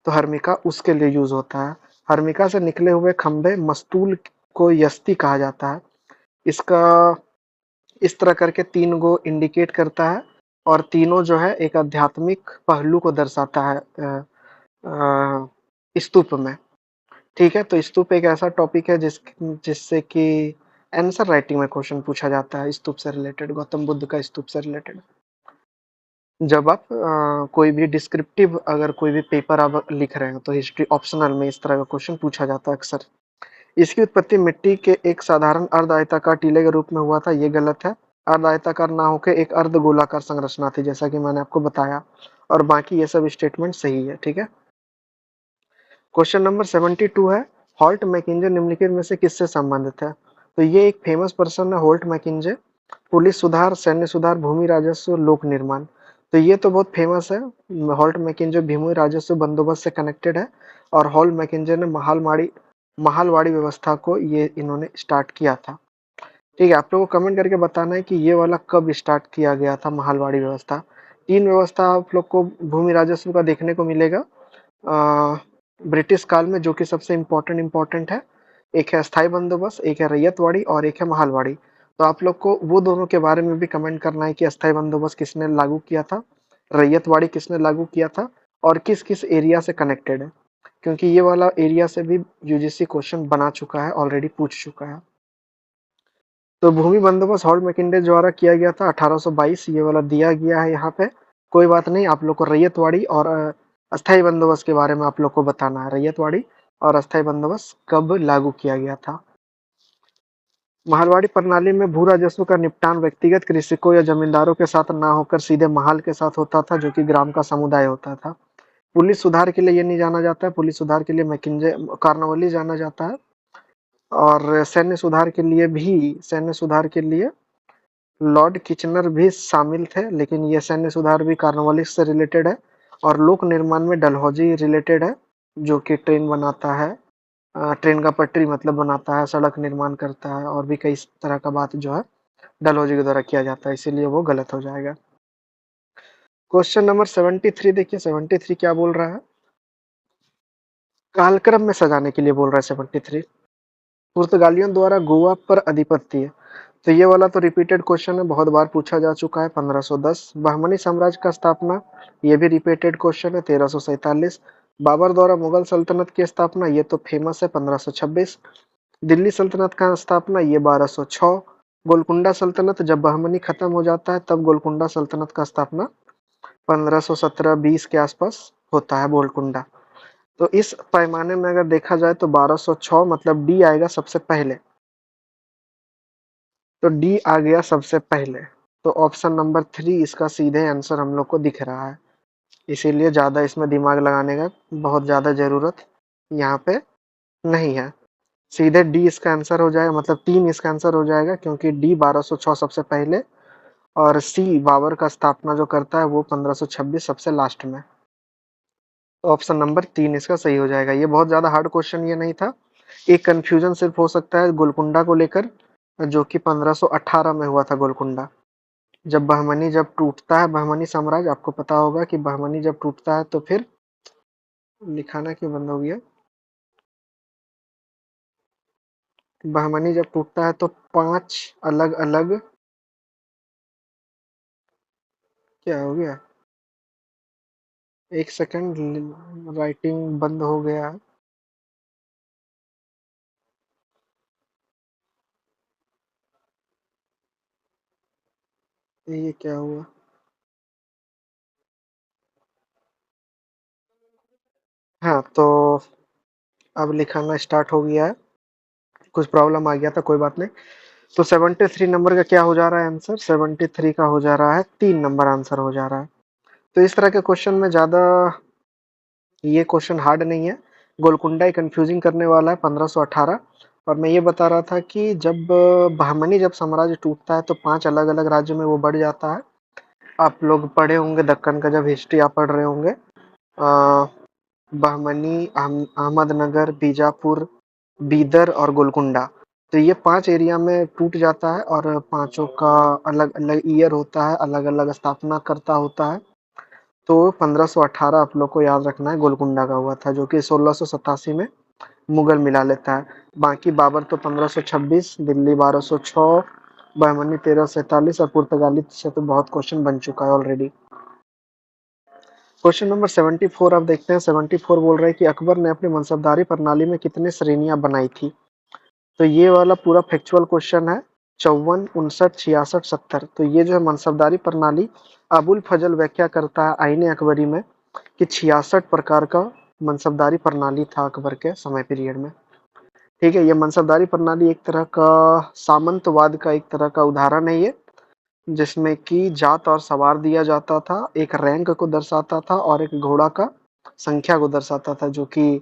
तो हर्मिका उसके लिए यूज होता है। हर्मिका से निकले हुए खंभे मस्तूल को यस्ती कहा जाता है। इसका इस तरह करके तीन गो इंडिकेट करता है, और तीनों जो है एक आध्यात्मिक पहलू को दर्शाता है स्तूप में। ठीक है, तो स्तूप एक ऐसा टॉपिक है जिससे कि आंसर राइटिंग में क्वेश्चन पूछा जाता है स्तूप से रिलेटेड, गौतम बुद्ध का स्तूप से रिलेटेड। जब आप कोई भी डिस्क्रिप्टिव अगर कोई भी पेपर आप लिख रहे हैं तो हिस्ट्री ऑप्शनल में इस तरह का क्वेश्चन पूछा जाता है अक्सर। इसकी उत्पत्ति मिट्टी के एक साधारण अर्ध आयताकार टीले के रूप में हुआ था, ये गलत है। अर्ध आयताकार ना होकर एक अर्ध गोलाकार संरचना थी, जैसा कि मैंने आपको बताया। और बाकी ये सब स्टेटमेंट सही है। ठीक है, क्वेश्चन नंबर 72 है, हॉल्ट मैकिंजर निम्नलिखित में से किससे संबंधित है? तो ये एक फेमस पर्सन है होल्ट मैकिंजे। पुलिस सुधार, सैन्य सुधार, भूमि राजस्व, लोक निर्माण। तो ये तो बहुत फेमस है। होल्ट मैकिंजे भूमि राजस्व बंदोबस्त से कनेक्टेड है, और होल्ट मैकिंजे ने महालवाड़ी व्यवस्था को ये इन्होंने स्टार्ट किया था। ठीक है, आप लोगों को कमेंट करके बताना है कि ये वाला कब स्टार्ट किया गया था, महालवाड़ी व्यवस्था। तीन व्यवस्था आप लोग को भूमि राजस्व का देखने को मिलेगा ब्रिटिश काल में, जो कि सबसे इम्पोर्टेंट है। एक है स्थायी बंदोबस्त, एक है रैयतवाड़ी और एक है महालवाड़ी। तो आप लोग को वो दोनों के बारे में भी कमेंट करना है कि अस्थायी बंदोबस्त किसने लागू किया था, रैयतवाड़ी किसने लागू किया था, और किस किस एरिया से कनेक्टेड है, क्योंकि ये वाला एरिया से भी यूजीसी क्वेश्चन बना चुका है, ऑलरेडी पूछ चुका है। तो भूमि बंदोबस्त हॉल मैकिन्डे द्वारा किया गया था 1822, ये वाला दिया गया है यहाँ पे। कोई बात नहीं, आप लोग को रैयतवाड़ी और अस्थायी बंदोबस्त के बारे में आप लोग को बताना है। रैयतवाड़ी और अस्थायी बंदोबस्त कब लागू किया गया था। महालवाड़ी प्रणाली में भू राजस्व का निपटान व्यक्तिगत कृषकों या जमींदारों के साथ ना होकर सीधे महाल के साथ होता था, जो कि ग्राम का समुदाय होता था। पुलिस सुधार के लिए ये नहीं जाना जाता है, पुलिस सुधार के लिए मैकिन्जे कार्नवाली जाना जाता है। और सैन्य सुधार के लिए लॉर्ड किचनर भी शामिल थे, लेकिन ये सैन्य सुधार भी कार्नवालिस से रिलेटेड है। और लोक निर्माण में डलहौजी रिलेटेड है, जो कि ट्रेन बनाता है, ट्रेन का पटरी मतलब बनाता है, सड़क निर्माण करता है, और भी कई तरह का बात जो है डलहौजी के द्वारा किया जाता है, इसीलिए वो गलत हो जाएगा। क्वेश्चन नंबर 73 देखिए, 73 क्या बोल रहा है, कालक्रम में सजाने के लिए बोल रहा है 73। पुर्तगालियों द्वारा गोवा पर अधिपत्य है। तो ये वाला तो रिपीटेड क्वेश्चन है, बहुत बार पूछा जा चुका है। 1510 बहमनी साम्राज्य का स्थापना, ये भी रिपीटेड क्वेश्चन है। 1347 बाबर द्वारा मुगल सल्तनत की स्थापना, ये तो फेमस है। 1526 दिल्ली सल्तनत का स्थापना, ये 1206। गोलकुंडा सल्तनत, जब बहमनी खत्म हो जाता है तब गोलकुंडा सल्तनत का स्थापना 1517-20 के आसपास होता है गोलकुंडा। तो इस पैमाने में अगर देखा जाए तो 1206 मतलब डी आएगा सबसे पहले। तो डी आ गया सबसे पहले। तो ऑप्शन नंबर 3 इसका सीधे आंसर हम लोग को दिख रहा है, इसीलिए ज्यादा इसमें दिमाग लगाने का बहुत ज्यादा जरूरत यहाँ पे नहीं है। सीधे डी इसका आंसर हो जाएगा, मतलब 3 इसका आंसर हो जाएगा, क्योंकि डी 1206 सबसे पहले, और सी बाबर का स्थापना जो करता है वो 1526 सबसे लास्ट में। तो ऑप्शन नंबर 3 इसका सही हो जाएगा। ये बहुत ज्यादा हार्ड क्वेश्चन ये नहीं था। एक कंफ्यूजन सिर्फ हो सकता है गोलकुंडा को लेकर, जो कि 1518 में हुआ था गोलकुंडा। जब टूटता है बहमनी साम्राज्य, आपको पता होगा कि बहमनी जब टूटता है तो फिर लिखाना क्यों बंद हो गया, बहमनी जब टूटता है तो 5 अलग अलग, क्या हो गया, एक सेकंड, राइटिंग बंद हो गया है। ये क्या हुआ, हाँ तो अब लिखाना स्टार्ट हो गया है। कुछ प्रॉब्लम आ गया था, कोई बात नहीं। तो 73 नंबर का क्या हो जा रहा है आंसर, 73 का हो जा रहा है 3 नंबर आंसर हो जा रहा है। तो इस तरह के क्वेश्चन में ज्यादा ये क्वेश्चन हार्ड नहीं है। गोलकुंडा ही कंफ्यूजिंग करने वाला है 1518। और मैं ये बता रहा था कि जब बहमनी जब साम्राज्य टूटता है तो 5 अलग अलग राज्यों में वो बढ़ जाता है। आप लोग पढ़े होंगे दक्कन का, जब हिस्ट्री आप पढ़ रहे होंगे, बहमनी, अहमदनगर, बीजापुर, बीदर और गोलकुंडा। तो ये 5 एरिया में टूट जाता है, और पांचों का अलग अलग ईयर होता है, अलग अलग स्थापना करता होता है। तो 1518 आप लोग को याद रखना है गोलकुंडा का हुआ था, जो कि 1687 में मुगल मिला लेता है। बाकी बाबर तो 1526, दिल्ली 1206, बहमनी 1347, और पुर्तगाली से तो बहुत क्वेश्चन बन चुका है ऑलरेडी। क्वेश्चन नंबर 74 आप देखते हैं। 74 बोल रहे हैं कि अकबर ने अपनी मनसबदारी प्रणाली में कितने श्रेणियां बनाई थी। तो ये वाला पूरा फैक्चुअल क्वेश्चन है। 54, 59, 66, 70। तो ये जो है मनसबदारी प्रणाली, अबुल फजल व्याख्या करता है आईने अकबरी में कि 66 प्रकार का मनसबदारी प्रणाली था अकबर के समय पीरियड में। ठीक है, ये मनसबदारी प्रणाली एक तरह का सामंतवाद का एक तरह का उदाहरण है ये, जिसमें कि जात और सवार दिया जाता था, एक रैंक को दर्शाता था और एक घोड़ा का संख्या को दर्शाता था, जो कि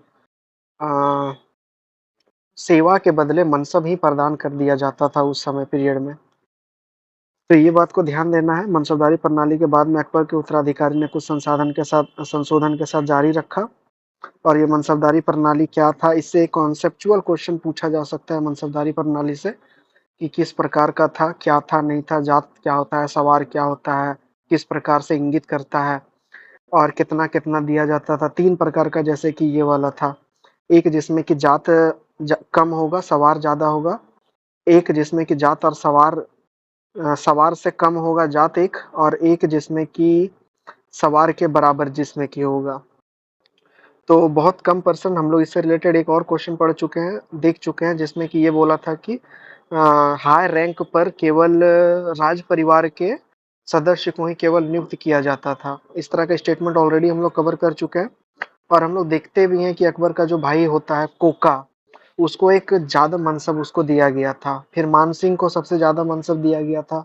सेवा के बदले मनसब ही प्रदान कर दिया जाता था उस समय पीरियड में। तो ये बात को ध्यान देना है। मनसबदारी प्रणाली के बाद में अकबर के उत्तराधिकारी ने कुछ संशोधन के साथ जारी रखा। और ये मनसबदारी प्रणाली क्या था, इससे एक कॉन्सेप्चुअल क्वेश्चन पूछा जा सकता है मनसबदारी प्रणाली से, कि किस प्रकार का था, क्या था, नहीं था, जात क्या होता है, सवार क्या होता है, किस प्रकार से इंगित करता है, और कितना कितना दिया जाता था। तीन प्रकार का, जैसे कि ये वाला था, एक जिसमें कि जात कम होगा, सवार ज्यादा होगा। एक जिसमें कि जात और सवार से कम होगा जात एक, और एक जिसमें कि सवार के बराबर जिसमें कि होगा। तो बहुत कम परसेंट हम लोग इससे रिलेटेड एक और क्वेश्चन पढ़ चुके हैं, देख चुके हैं, जिसमें कि ये बोला था कि हाई रैंक पर केवल राज परिवार के सदस्य को ही केवल नियुक्त किया जाता था। इस तरह का स्टेटमेंट ऑलरेडी हम लोग कवर कर चुके हैं। और हम लोग देखते भी हैं कि अकबर का जो भाई होता है कोका, उसको एक ज्यादा मनसब उसको दिया गया था। फिर मानसिंह को सबसे ज्यादा मनसब दिया गया था।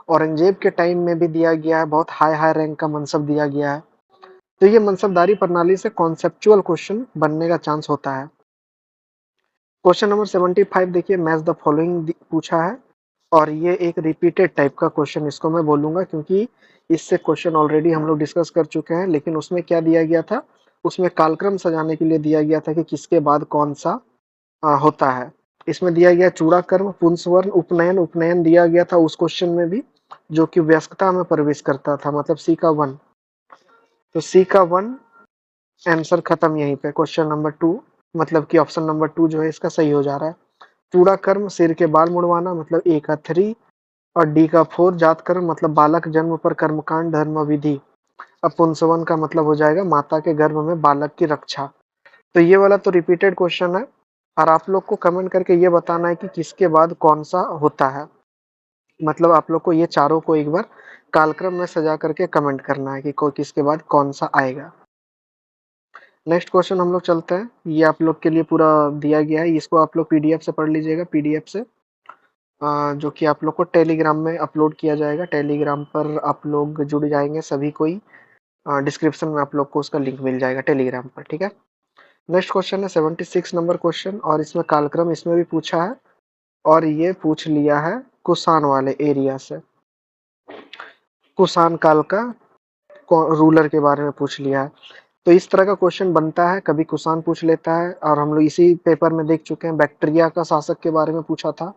औरंगजेब के टाइम में भी दिया गया है, बहुत हाई हाई रैंक का मनसब दिया गया है। तो ये मनसबदारी प्रणाली से कॉन्सेप्चुअल क्वेश्चन बनने का चांस होता है। क्वेश्चन नंबर 75 देखिए, मैच द फॉलोइंग पूछा है। और ये एक रिपीटेड टाइप का क्वेश्चन इसको मैं बोलूंगा, क्योंकि इससे क्वेश्चन ऑलरेडी हम लोग डिस्कस कर चुके हैं। लेकिन उसमें क्या दिया गया था, उसमें कालक्रम सजाने के लिए दिया गया था कि किसके बाद कौन सा होता है। इसमें दिया गया चूड़ाकर्म, पुंसवर्ण, उपनयन। उपनयन दिया गया था उस क्वेश्चन में भी, जो कि व्यस्कता में प्रवेश करता था, मतलब सी का वन। तो सी का वन आंसर खत्म यहीं पे। क्वेश्चन नंबर 2, मतलब कि ऑप्शन नंबर 2 जो है इसका सही हो जा रहा है। चूड़ा कर्म, सिर के बाल मुड़वाना, मतलब ए का 3। और डी का 4, जात कर्म, मतलब बालक जन्म पर कर्मकांड धर्म विधि। अब पुंसवन का मतलब हो जाएगा माता के गर्भ में बालक की रक्षा। तो ये वाला तो रिपीटेड क्वेश्चन है। और आप लोग को कमेंट करके ये बताना है कि किसके बाद कौन सा होता है। मतलब आप लोग को ये चारों को एक बार कालक्रम में सजा करके कमेंट करना है कि कोई किसके बाद कौन सा आएगा। नेक्स्ट क्वेश्चन हम लोग चलते हैं। ये आप लोग के लिए पूरा दिया गया है, इसको आप लोग पीडीएफ से पढ़ लीजिएगा, पीडीएफ से जो कि आप लोग को टेलीग्राम में अपलोड किया जाएगा। टेलीग्राम पर आप लोग जुड़ जाएंगे सभी कोई, डिस्क्रिप्शन में आप लोग को उसका लिंक मिल जाएगा टेलीग्राम पर, ठीक है। नेक्स्ट क्वेश्चन है 76 नंबर क्वेश्चन, और इसमें कालक्रम इसमें भी पूछा है। और ये पूछ लिया है कुषाण वाले एरिया से। कुषाण काल का रूलर के बारे में पूछ लिया है। तो इस तरह का क्वेश्चन बनता है, कभी कुषाण पूछ लेता है, और हम लोग इसी पेपर में देख चुके हैं बैक्टीरिया का शासक के बारे में पूछा था।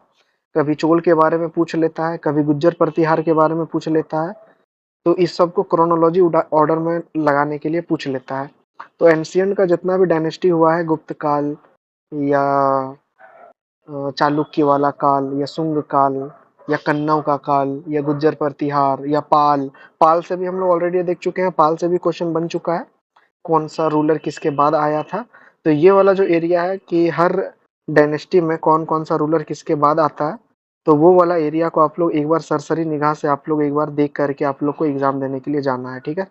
कभी चोल के बारे में पूछ लेता है, कभी गुज्जर प्रतिहार के बारे में पूछ लेता है। तो इस सब को क्रोनोलॉजी ऑर्डर में लगाने के लिए पूछ लेता है। तो एंशियंट का जितना भी डायनेस्टी हुआ है, गुप्त काल या चालुक्य वाला काल या शुंग काल या कन्नौ का काल या गुज्जर प्रतिहार या पाल, पाल से भी हम लोग ऑलरेडी देख चुके हैं। पाल से भी क्वेश्चन बन चुका है, कौन सा रूलर किसके बाद आया था। तो ये वाला जो एरिया है कि हर डायनेस्टी में कौन कौन सा रूलर किसके बाद आता है, तो वो वाला एरिया को आप लोग एक बार सरसरी निगाह से आप लोग एक बार देख करके आप लोग को एग्जाम देने के लिए जाना है, ठीक है।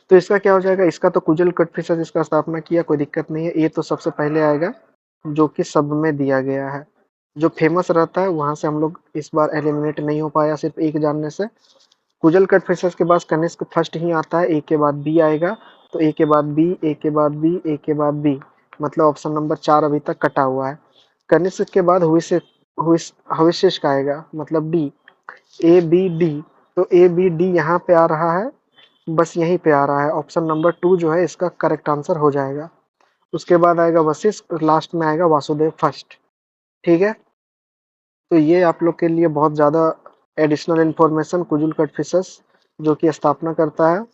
तो इसका क्या हो जाएगा, इसका तो कुजल कटफिशर इसका स्थापना किया, कोई दिक्कत नहीं है। ये तो सबसे पहले आएगा, जो कि सब में दिया गया है। जो फेमस रहता है वहां से हम लोग इस बार एलिमिनेट नहीं हो पाया सिर्फ एक जानने से। कुजल कटफिशर्स के बाद कनिष्क फर्स्ट ही आता है, ए के बाद बी आएगा। तो ए के बाद बी, ए के बाद बी, ए के बाद बी, मतलब ऑप्शन नंबर 4 अभी तक कटा हुआ है। कनिष्क के बाद हविष्य का आएगा, मतलब डी, ए बी डी। तो ए बी डी यहाँ पे आ रहा है, बस यहीं पे आ रहा है। ऑप्शन नंबर 2 जो है इसका करेक्ट आंसर हो जाएगा। उसके बाद आएगा वशिष्ठ, लास्ट में आएगा वासुदेव फर्स्ट, ठीक है। तो ये आप लोग के लिए बहुत ज़्यादा एडिशनल इन्फॉर्मेशन, कुजुल कटफिशस जो कि स्थापना करता है।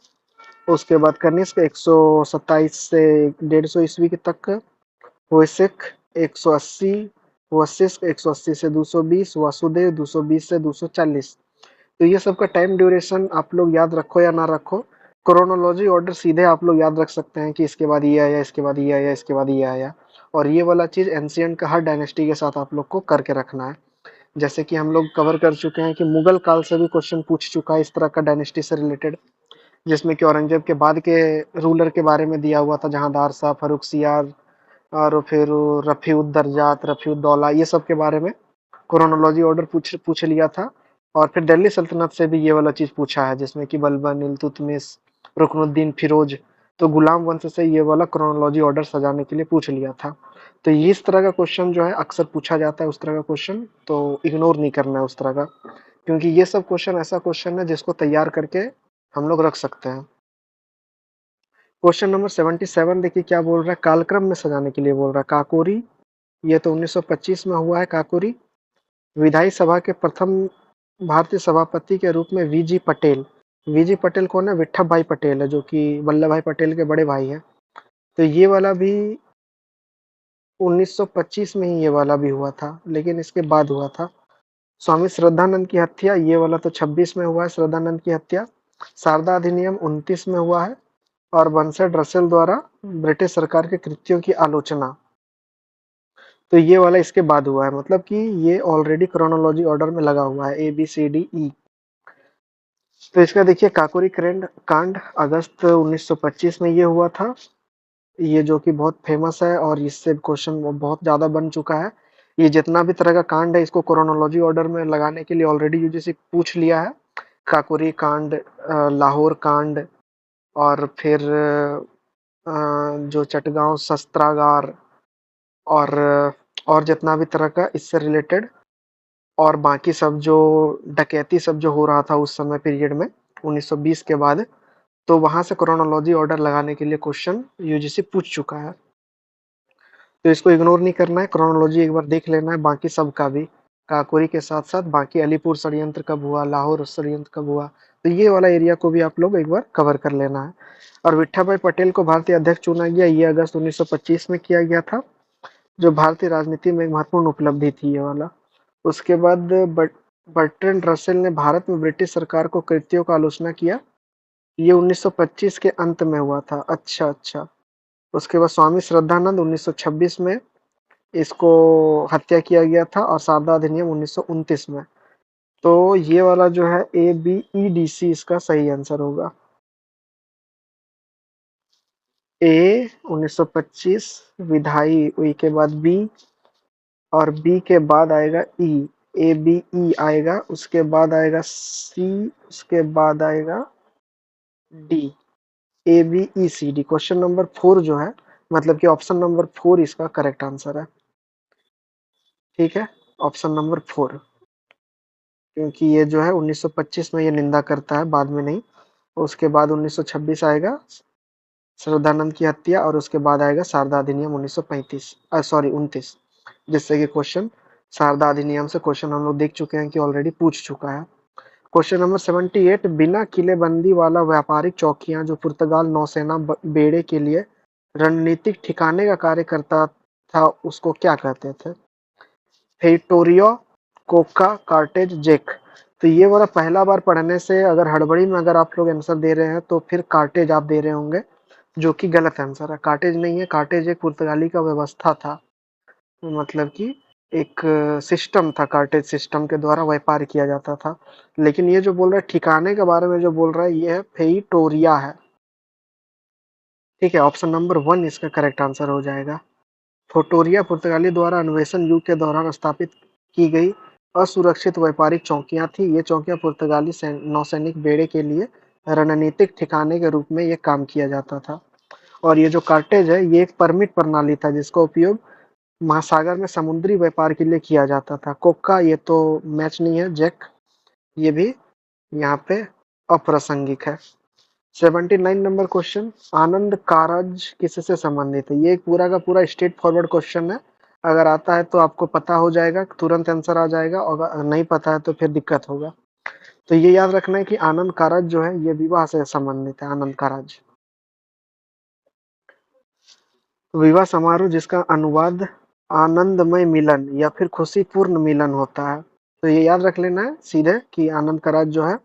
उसके बाद कनिष्क 127 से 150 ईस्वी के तक, वैशिक 180, वशिष्ठ 180 से 220, वासुदेव 220 से 240। तो ये सब का टाइम ड्यूरेशन आप लोग याद रखो या ना रखो, क्रोनोलॉजी ऑर्डर सीधे आप लोग याद रख सकते हैं कि इसके बाद ये आया, इसके बाद ये आया, इसके बाद ये आया। और ये वाला चीज एंशियंट का हर डायनेस्टी के साथ आप लोग को करके रखना है। जैसे कि हम लोग कवर कर चुके हैं कि मुगल काल से भी क्वेश्चन पूछ चुका है इस तरह का डायनेस्टी से रिलेटेड, जिसमें कि औरंगजेब के बाद के रूलर के बारे में दिया हुआ था, जहांदार शाह, फर्रुखसियार, और फिर रफीउद्दर्जात, रफीउद्दौला, ये सब के बारे में क्रोनोलॉजी ऑर्डर पूछ पूछ लिया था। और फिर दिल्ली सल्तनत से भी ये वाला चीज पूछा है, जिसमें कि बलबन, इल्तुतमिश, रुकनुद्दीन फिरोज। तो गुलाम वंश से ये वाला क्रोनोलॉजी ऑर्डर सजाने के लिए पूछ लिया था। तो ये इस तरह का क्वेश्चन जो है अक्सर पूछा जाता है, उस तरह का क्वेश्चन तो इग्नोर नहीं करना है उस तरह का, क्योंकि ये सब क्वेश्चन ऐसा क्वेश्चन है जिसको तैयार करके हम लोग रख सकते हैं। क्वेश्चन नंबर 77 देखिए क्या बोल रहा है, कालक्रम में सजाने के लिए बोल रहा है। काकोरी, ये तो 1925 में हुआ है काकोरी। विधायी सभा के प्रथम भारतीय सभापति के रूप में वीजी पटेल। वीजी पटेल कौन है? विट्ठल भाई पटेल है, जो कि वल्लभ भाई पटेल के बड़े भाई हैं। तो ये वाला भी 1925 में ही ये वाला भी हुआ था, लेकिन इसके बाद हुआ था। स्वामी श्रद्धानंद की हत्या, ये वाला तो 26 में हुआ है, श्रद्धानंद की हत्या। शारदा अधिनियम 29 में हुआ है। और बर्नसड रसेल द्वारा ब्रिटिश सरकार के कृत्यों की आलोचना, तो ये वाला इसके बाद हुआ है। मतलब कि ये ऑलरेडी क्रोनोलॉजी ऑर्डर में लगा हुआ है, ABCDE। तो इसका देखिए काकोरी कांड कांड अगस्त 1925 में ये हुआ था, ये जो कि बहुत फेमस है और इससे क्वेश्चन बहुत ज़्यादा बन चुका है। ये जितना भी तरह का कांड है इसको क्रोनोलॉजी ऑर्डर में लगाने के लिए ऑलरेडी यूजीसी पूछ लिया है। काकोरी कांड, लाहौर कांड, और फिर जो चटगांव शस्त्रागार, और जितना भी तरह का इससे रिलेटेड, और बाकी सब जो डकैती सब जो हो रहा था उस समय पीरियड में 1920 के बाद, तो वहां से क्रोनोलॉजी ऑर्डर लगाने के लिए क्वेश्चन यूजीसी पूछ चुका है। तो इसको इग्नोर नहीं करना है, क्रोनोलॉजी एक बार देख लेना है बाकी सब का भी, काकोरी के साथ साथ बाकी अलीपुर षड्यंत्र कब हुआ, लाहौर षड्यंत्र कब हुआ, तो ये वाला एरिया को भी आप लोग एक बार कवर कर लेना है। और विट्ठल भाई पटेल को भारतीय अध्यक्ष चुना गया, ये अगस्त 1925 में किया गया था, जो भारतीय राजनीति में एक महत्वपूर्ण उपलब्धि थी ये वाला। उसके बाद बर्ट्रैंड रसेल ने भारत में ब्रिटिश सरकार को कृत्यों का आलोचना किया, ये 1925 के अंत में हुआ था। अच्छा अच्छा। उसके बाद स्वामी श्रद्धानंद 1926 में इसको हत्या किया गया था, और शारदा अधिनियम 1929 में। तो ये वाला जो है ABEDC इसका सही आंसर होगा। A 1925, विधायी, ई के बाद B, और B के बाद आएगा E, ABE आएगा, उसके बाद आएगा C, उसके बाद आएगा D, ABECD। क्वेश्चन नंबर 4 जो है, मतलब कि ऑप्शन नंबर 4 इसका करेक्ट आंसर है। ठीक है, ऑप्शन नंबर 4, क्योंकि ये जो है 1925 में ये निंदा करता है, बाद में नहीं। उसके बाद 1926 आएगा श्रद्धानंद की हत्या, और उसके बाद आएगा शारदा अधिनियम 1935, सॉरी 29, जिससे कि क्वेश्चन शारदा अधिनियम से क्वेश्चन हम लोग देख चुके हैं कि ऑलरेडी पूछ चुका है। क्वेश्चन नंबर 78, बिना किलेबंदी वाला व्यापारिक चौकियां जो पुर्तगाल नौसेना बेड़े के लिए रणनीतिक ठिकाने का कार्य करता था उसको क्या कहते थे? फेटोरियो, कोका, कार्टेज, जेक। तो ये वाला पहला बार पढ़ने से अगर हड़बड़ी में अगर आप लोग आंसर दे रहे हैं तो फिर कार्टेज आप दे रहे होंगे, जो कि गलत आंसर है। कार्टेज नहीं है, कार्टेज एक पुर्तगाली का व्यवस्था था, मतलब कि एक सिस्टम था, कार्टेज सिस्टम के द्वारा व्यापार किया जाता था। लेकिन ये जो बोल रहा है ठिकाने के बारे में जो बोल रहा है ये है फेइटोरिया है। ठीक है, ऑप्शन नंबर 1 इसका करेक्ट आंसर हो जाएगा। फोटोरिया पुर्तगाली द्वारा अन्वेषण युग के दौरान स्थापित की गई असुरक्षित व्यापारिक चौकियां थी। ये चौकियां पुर्तगाली नौसैनिक बेड़े के लिए रणनीतिक ठिकाने के रूप में ये काम किया जाता था। और ये जो कार्टेज है ये एक परमिट प्रणाली था जिसका उपयोग महासागर में समुद्री व्यापार के लिए किया जाता था। कोक्का ये तो मैच नहीं है, जेक ये भी यहाँ पे अप्रासंगिक है। 79 नंबर क्वेश्चन, आनंद कारज किससे संबंधित है? ये एक पूरा का पूरा स्ट्रेट फॉरवर्ड क्वेश्चन है, अगर आता है तो आपको पता हो जाएगा, तुरंत आंसर आ जाएगा, और अगर नहीं पता है तो फिर दिक्कत होगा। तो ये याद रखना है कि आनंद कारज जो है ये विवाह से संबंधित है। आनंद कारज विवाह समारोह जिसका अनुवाद आनंदमय मिलन या फिर खुशीपूर्ण मिलन होता है। तो ये याद रख लेना है सीधे कि आनंद कारज जो है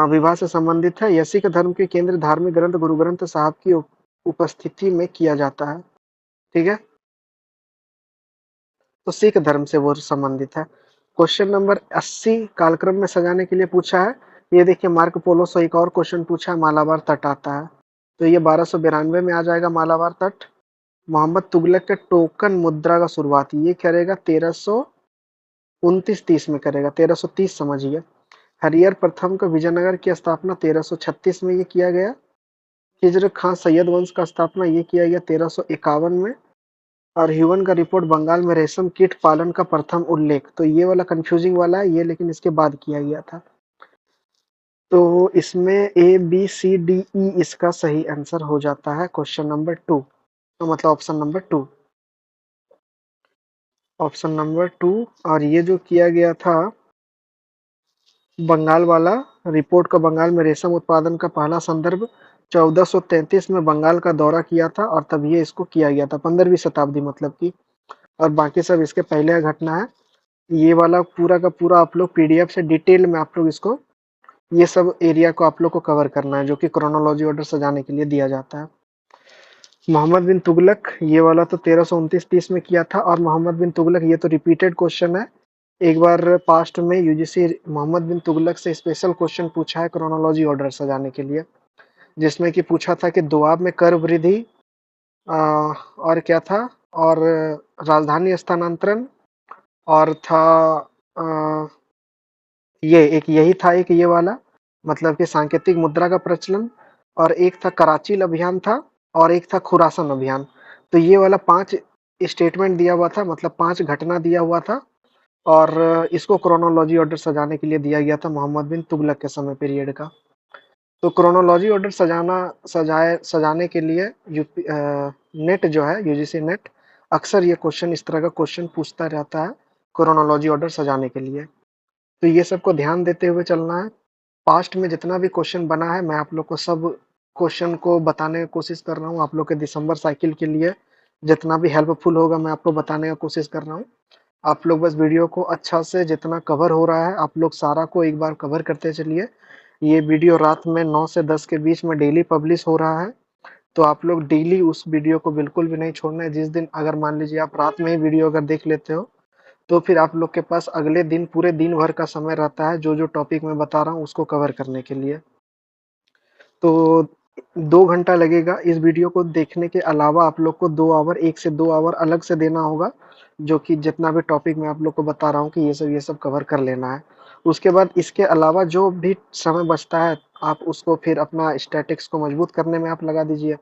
विवाह से संबंधित है। यह सिख धर्म के केंद्रीय धार्मिक ग्रंथ गुरु ग्रंथ साहब की उपस्थिति में किया जाता है। ठीक है, तो सिख धर्म से वो संबंधित है। क्वेश्चन नंबर 80 कालक्रम में सजाने के लिए पूछा है। ये देखिए मार्को पोलो से एक और क्वेश्चन पूछा है, मालाबार तट आता है, तो ये 1292 में आ जाएगा मालाबार तट। मोहम्मद तुगलक के टोकन मुद्रा का शुरुआत ये करेगा 1329-30 में करेगा, 1330 समझिए। हरियर प्रथम का विजयनगर की स्थापना 1336 में ये किया गया। खिज्र खां सैयद वंश का स्थापना ये किया गया 1351 में। और ह्यूमन का रिपोर्ट बंगाल में रेशम कीट पालन का प्रथम उल्लेख। तो ये वाला कंफ्यूजिंग वाला है ये, लेकिन इसके बाद किया गया था। तो इसमें ए बी सी डी ई इसका सही आंसर हो जाता है क्वेश्चन नंबर 2, तो मतलब ऑप्शन नंबर 2, ऑप्शन नंबर 2। और ये जो किया गया था बंगाल वाला रिपोर्ट का, बंगाल में रेशम उत्पादन का पहला संदर्भ 1433 में बंगाल का दौरा किया था, और तब ये इसको किया गया था 15वीं शताब्दी मतलब की। और बाकी सब इसके पहले का घटना है। ये वाला पूरा का पूरा आप लोग पीडीएफ से डिटेल में आप लोग इसको, ये सब एरिया को आप लोग को कवर करना है, जो कि क्रोनोलॉजी ऑर्डर सजाने के लिए दिया जाता है। मोहम्मद बिन तुगलक, ये वाला तो 1329-30 में किया था। और मोहम्मद बिन तुगलक, ये तो रिपीटेड क्वेश्चन है। एक बार पास्ट में यूजीसी मोहम्मद बिन तुगलक से स्पेशल क्वेश्चन पूछा है क्रोनोलॉजी ऑर्डर सजाने के लिए, जिसमें कि पूछा था कि दोआब में कर वृद्धि, और क्या था, और राजधानी स्थानांतरण, और था अ, ये एक यही था, एक ये वाला मतलब कि सांकेतिक मुद्रा का प्रचलन, और एक था कराचील अभियान था, और एक था खुरासन अभियान। तो ये वाला 5 स्टेटमेंट दिया हुआ था, मतलब 5 घटना दिया हुआ था, और इसको क्रोनोलॉजी ऑर्डर सजाने के लिए दिया गया था मोहम्मद बिन तुगलक के समय पीरियड का। तो क्रोनोलॉजी ऑर्डर सजाने के लिए नेट जो है, यूजीसी नेट, अक्सर ये क्वेश्चन, इस तरह का क्वेश्चन पूछता रहता है क्रोनोलॉजी ऑर्डर सजाने के लिए। तो ये सबको ध्यान देते हुए चलना है। पास्ट में जितना भी क्वेश्चन बना है, मैं आप लोग को सब क्वेश्चन को बताने की कोशिश कर रहा हूँ। आप लोग के दिसंबर साइकिल के लिए जितना भी हेल्पफुल होगा मैं आपको बताने का कोशिश कर रहा हूँ। आप लोग बस वीडियो को अच्छा से, जितना कवर हो रहा है आप लोग सारा को एक बार कवर करते चलिए। ये वीडियो रात में 9 से 10 के बीच में डेली पब्लिश हो रहा है। तो आप लोग डेली उस वीडियो को बिल्कुल भी नहीं छोड़ना है। जिस दिन अगर मान लीजिए आप रात में ही वीडियो अगर देख लेते हो, तो फिर आप लोग के पास अगले दिन पूरे दिन भर का समय रहता है, जो जो टॉपिक मैं बता रहा हूँ उसको कवर करने के लिए। तो 2 घंटा लगेगा इस वीडियो को देखने के अलावा, आप लोग को 2 आवर, 1 से 2 आवर अलग से देना होगा, जो कि जितना भी टॉपिक मैं आप लोग को बता रहा हूँ कि ये सब कवर कर लेना है। उसके बाद इसके अलावा जो भी समय बचता है, आप उसको फिर अपना स्टैटिक्स को मजबूत करने में आप लगा दीजिए।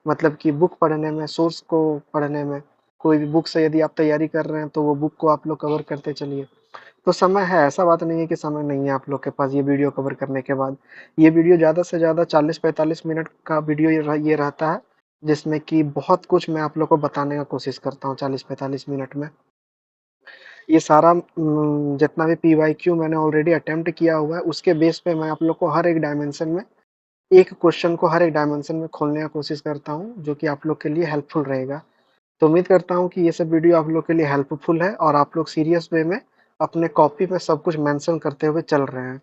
मतलब कि बुक पढ़ने में, सोर्स को पढ़ने में। कोई भी बुक से यदि आप तैयारी कर रहे हैं तो वो बुक को आप लोग कवर करते चलिए। तो समय है, ऐसा बात नहीं है कि समय नहीं है आप लोग के पास ये वीडियो कवर करने के बाद। ये वीडियो ज़्यादा से ज़्यादा 40-45 मिनट का वीडियो ये रहता है, जिसमें कि बहुत कुछ मैं आप लोग को बताने का कोशिश करता हूँ 40-45 मिनट में। ये सारा जितना भी पीवाईक्यू मैंने ऑलरेडी अटेम्प्ट किया हुआ है, उसके बेस पे मैं आप लोग को हर एक डायमेंशन में, एक क्वेश्चन को हर एक डायमेंशन में खोलने का कोशिश करता हूँ, जो कि आप लोग के लिए हेल्पफुल रहेगा। तो उम्मीद करता हूँ कि ये सब वीडियो आप लोग के लिए हेल्पफुल है, और आप लोग सीरियस वे में अपने कॉपी में सब कुछ मेंशन करते हुए चल रहे हैं,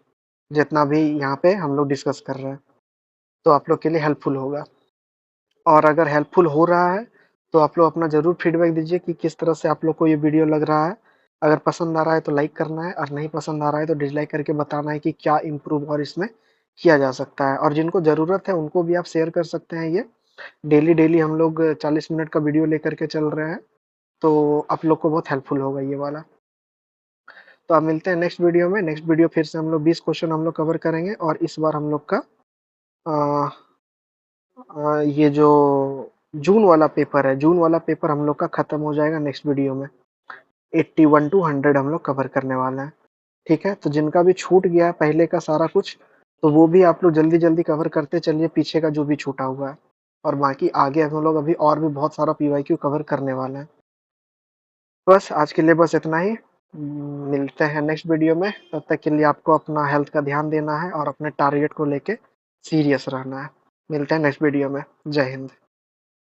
जितना भी यहाँ पे हम लोग डिस्कस कर रहे हैं। तो आप लोग के लिए हेल्पफुल होगा। और अगर हेल्पफुल हो रहा है तो आप लोग अपना ज़रूर फीडबैक दीजिए कि किस तरह से आप लोग को ये वीडियो लग रहा है। अगर पसंद आ रहा है तो लाइक करना है, और नहीं पसंद आ रहा है तो डिसलाइक करके बताना है कि क्या इम्प्रूव और इसमें किया जा सकता है। और जिनको ज़रूरत है उनको भी आप शेयर कर सकते हैं। ये डेली डेली हम लोग 40 मिनट का वीडियो लेकर के चल रहे हैं, तो आप लोग को बहुत हेल्पफुल होगा ये वाला। तो आप मिलते हैं नेक्स्ट वीडियो में। नेक्स्ट वीडियो फिर से हम लोग 20 क्वेश्चन हम लोग कवर करेंगे, और इस बार हम लोग का अ, ये जो जून वाला पेपर है, जून वाला पेपर हम लोग का खत्म हो जाएगा नेक्स्ट वीडियो में। 81 टू 100 हम लोग कवर करने वाले हैं। ठीक है, तो जिनका भी छूट गया है पहले का सारा कुछ, तो वो भी आप लोग जल्दी जल्दी कवर करते चलिए, पीछे का जो भी छूटा हुआ है। और बाकी आगे हम लोग अभी और भी बहुत सारा पीवाईक्यू कवर करने वाले हैं। बस आज के लिए बस इतना ही। मिलते हैं नेक्स्ट वीडियो में। तब तक के लिए आपको अपना हेल्थ का ध्यान देना है, और अपने टारगेट को लेके सीरियस रहना है। मिलते हैं नेक्स्ट वीडियो में। जय हिंद।